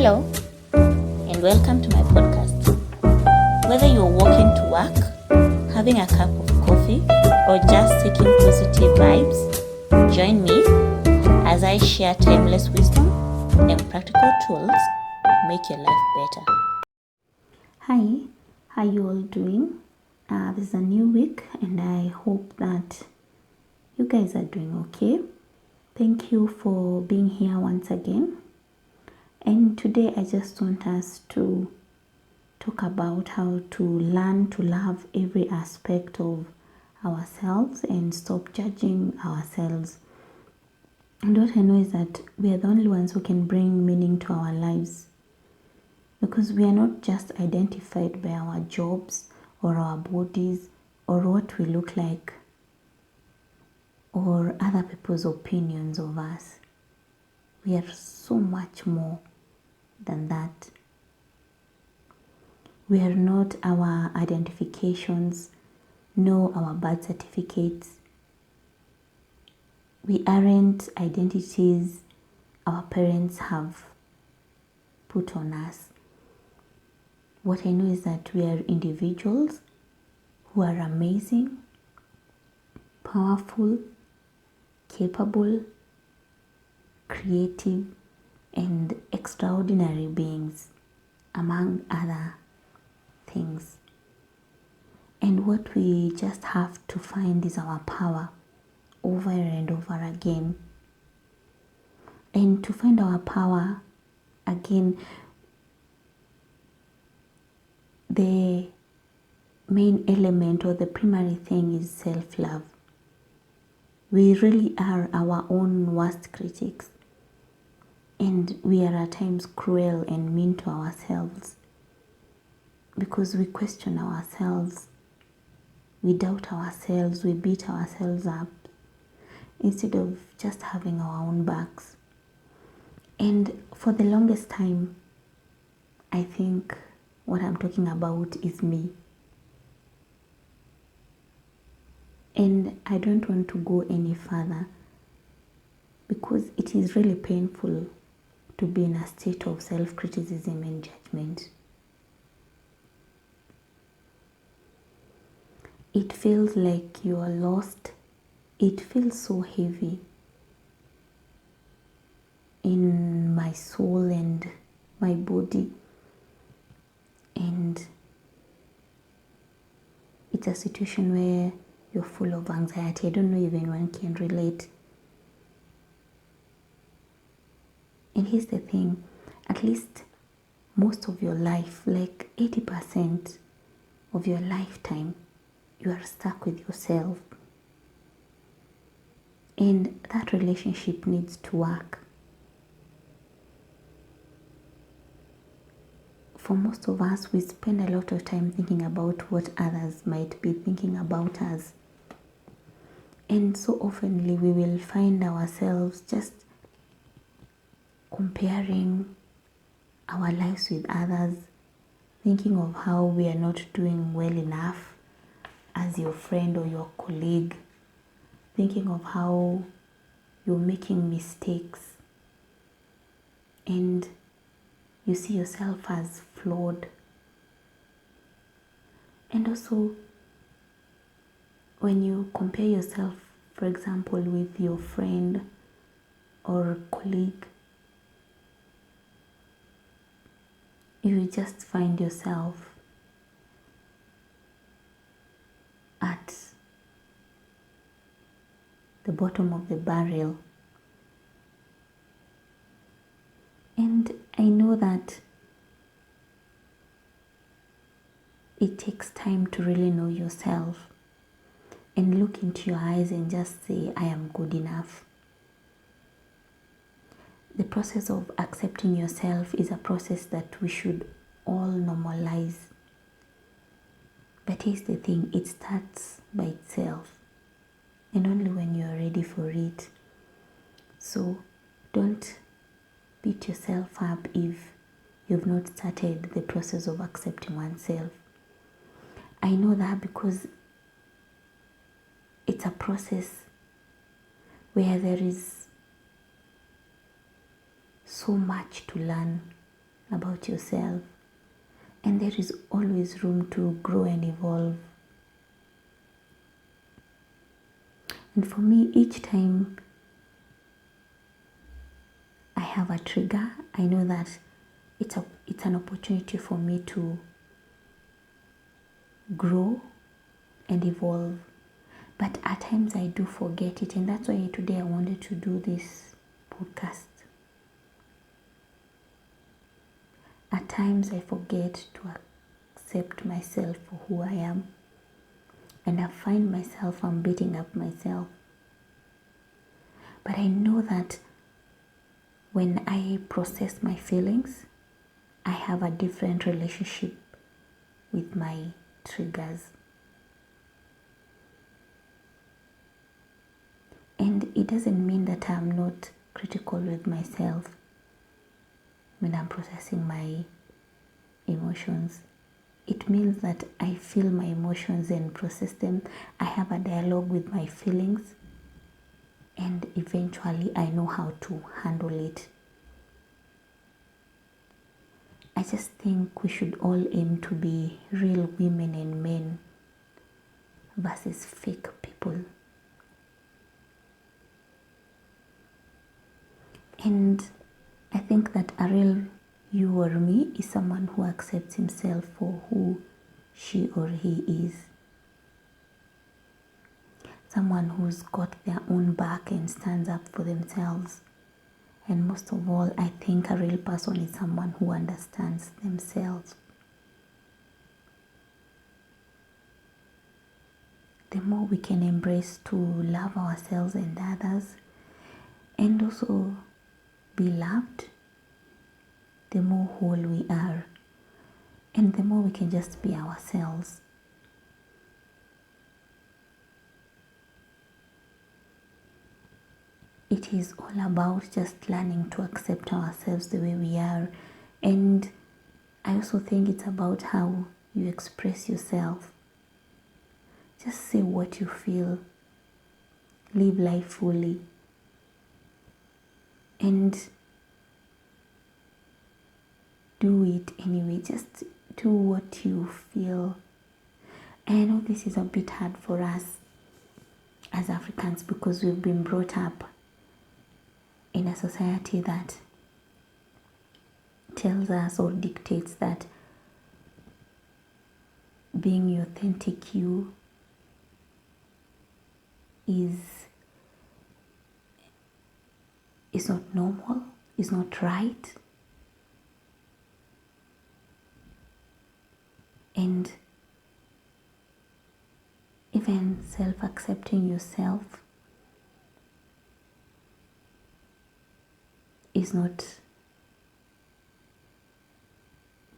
Hello, and welcome to my podcast. Whether you're walking to work, having a cup of coffee, or just seeking positive vibes, join me as I share timeless wisdom and practical tools to make your life better. Hi, how you all doing? This is a new week and I hope that you guys are doing okay. Thank you for being here once again. And today I just want us to talk about how to learn to love every aspect of ourselves and stop judging ourselves. And what I know is that we are the only ones who can bring meaning to our lives, because we are not just identified by our jobs or our bodies or what we look like or other people's opinions of us. We are so much more than that. We are not our identifications, nor our birth certificates. We aren't identities our parents have put on us. What I know is that we are individuals who are amazing, powerful, capable, creative, and extraordinary beings, among other things. And what we just have to find is our power over and over again. And to find our power again, the main element or the primary thing is self-love. We really are our own worst critics, and we are at times cruel and mean to ourselves because we question ourselves, we doubt ourselves, we beat ourselves up instead of just having our own backs. And for the longest time, I think what I'm talking about is me. And I don't want to go any further because it is really painful to be in a state of self-criticism and judgment. It feels like you are lost. It feels so heavy in my soul and my body. And it's a situation where you're full of anxiety. I don't know if anyone can relate. And here's the thing, at least most of your life, like 80% of your lifetime, you are stuck with yourself. And that relationship needs to work. For most of us, we spend a lot of time thinking about what others might be thinking about us. And so oftenly we will find ourselves just comparing our lives with others, thinking of how we are not doing well enough as your friend or your colleague, thinking of how you're making mistakes and you see yourself as flawed. And also, when you compare yourself, for example, with your friend or colleague, you just find yourself at the bottom of the barrel. And I know that it takes time to really know yourself and look into your eyes and just say, I am good enough. The process of accepting yourself is a process that we should all normalize. But here's the thing, it starts by itself and only when you are ready for it. So don't beat yourself up if you've not started the process of accepting oneself. I know that because it's a process where there is so much to learn. about yourself. And there is always room to grow and evolve. And for me, each time I have a trigger, I know that it's an opportunity for me to grow and evolve. But at times I do forget it, and that's why today I wanted to do this podcast. At times I forget to accept myself for who I am, and I find myself, I'm beating up myself. But I know that when I process my feelings, I have a different relationship with my triggers. And it doesn't mean that I'm not critical with myself when I'm processing my emotions. It means that I feel my emotions and process them. I have a dialogue with my feelings, and eventually I know how to handle it. I just think we should all aim to be real women and men versus fake people. And I think that a real you or me is someone who accepts himself for who she or he is. Someone who's got their own back and stands up for themselves. And most of all, I think a real person is someone who understands themselves. The more we can embrace to love ourselves and others, and also be loved, the more whole we are, and the more we can just be ourselves. It is all about just learning to accept ourselves the way we are. And I also think it's about how you express yourself. Just say what you feel. Live life fully. And do it anyway. Just do what you feel. And I know this is a bit hard for us as Africans because we've been brought up in a society that tells us or dictates that being the authentic you is not normal, is not right. And even self-accepting yourself is not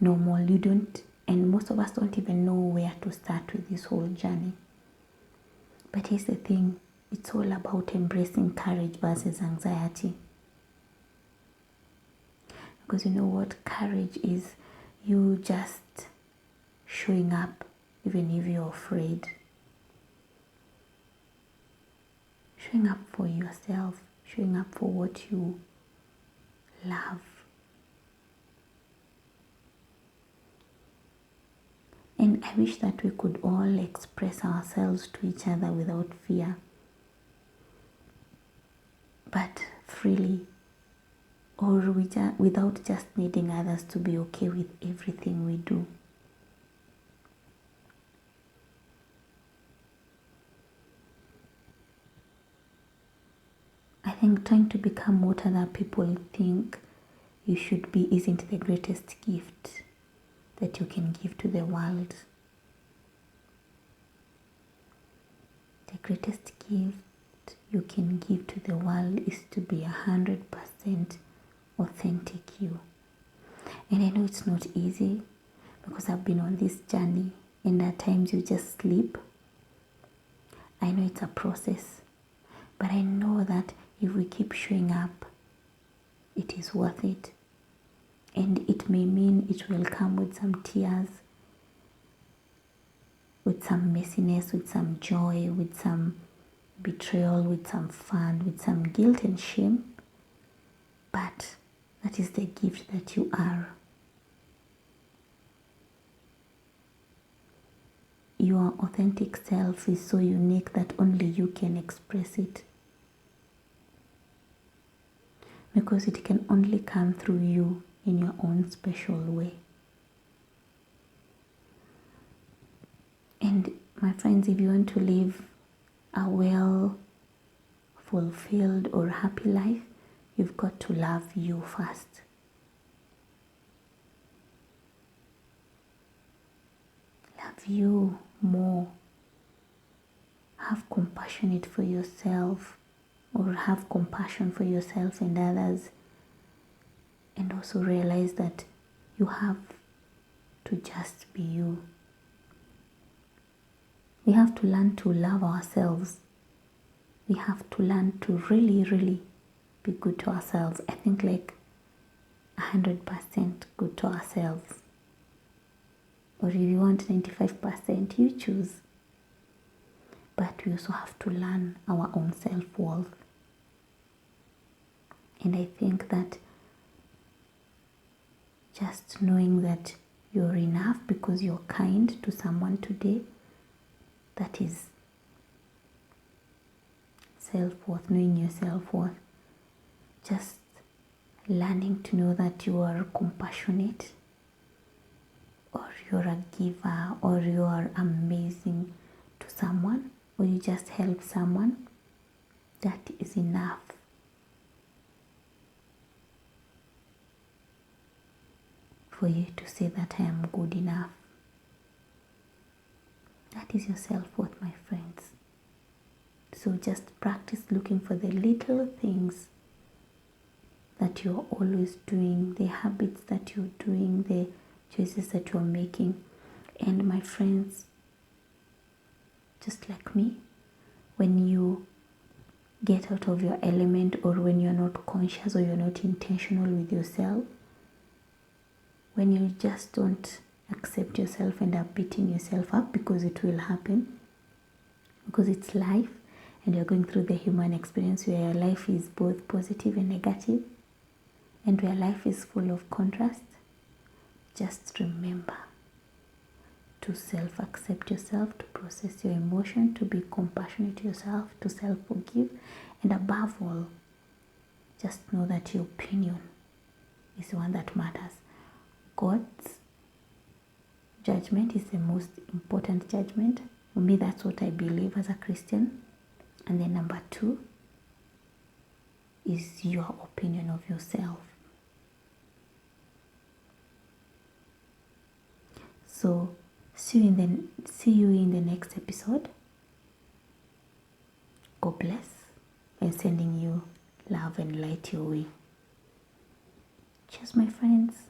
normal. You don't, and most of us don't even know where to start with this whole journey. But here's the thing, it's all about embracing courage versus anxiety. Because you know what courage is? You just showing up even if you're afraid. Showing up for yourself, showing up for what you love. And I wish that we could all express ourselves to each other without fear, but freely, or without just needing others to be okay with everything we do. I think trying to become what other people think you should be isn't the greatest gift that you can give to the world. The greatest gift you can give to the world is to be 100% authentic you. And I know it's not easy because I've been on this journey and at times you just sleep. I know it's a process, but I know that if we keep showing up, it is worth it. And it may mean it will come with some tears, with some messiness, with some joy, with some betrayal, with some fun, with some guilt and shame. But that is the gift that you are. your authentic self is so unique that only you can express it. Because it can only come through you in your own special way. And my friends, if you want to live a well fulfilled or happy life, you've got to love you first. Love you more. Have compassion for yourself, or have compassion for yourself and others. And also realize that you have to just be you. We have to learn to love ourselves. We have to learn to really, really be good to ourselves. I think like 100% good to ourselves. Or if you want 95%, you choose. But we also have to learn our own self-worth. And I think that just knowing that you're enough because you're kind to someone today, that is self-worth, knowing your self-worth. Just learning to know that you are compassionate, or you're a giver, or you are amazing to someone, or you just help someone, that is enough. For you to say that I am good enough. That is your self-worth, my friends. So just practice looking for the little things that you're always doing, the habits that you're doing, the choices that you're making. And my friends, just like me, when you get out of your element, or when you're not conscious or you're not intentional with yourself, when you just don't accept yourself and are beating yourself up, because it will happen, because it's life and you're going through the human experience where your life is both positive and negative, and where life is full of contrast. Just remember to self-accept yourself, to process your emotion, to be compassionate to yourself, to self-forgive, and above all, just know that your opinion is the one that matters. God's judgment is the most important judgment. For me, that's what I believe as a Christian. And then number 2 is your opinion of yourself. So see you in the next episode. God bless, and sending you love and light your way. Cheers, my friends.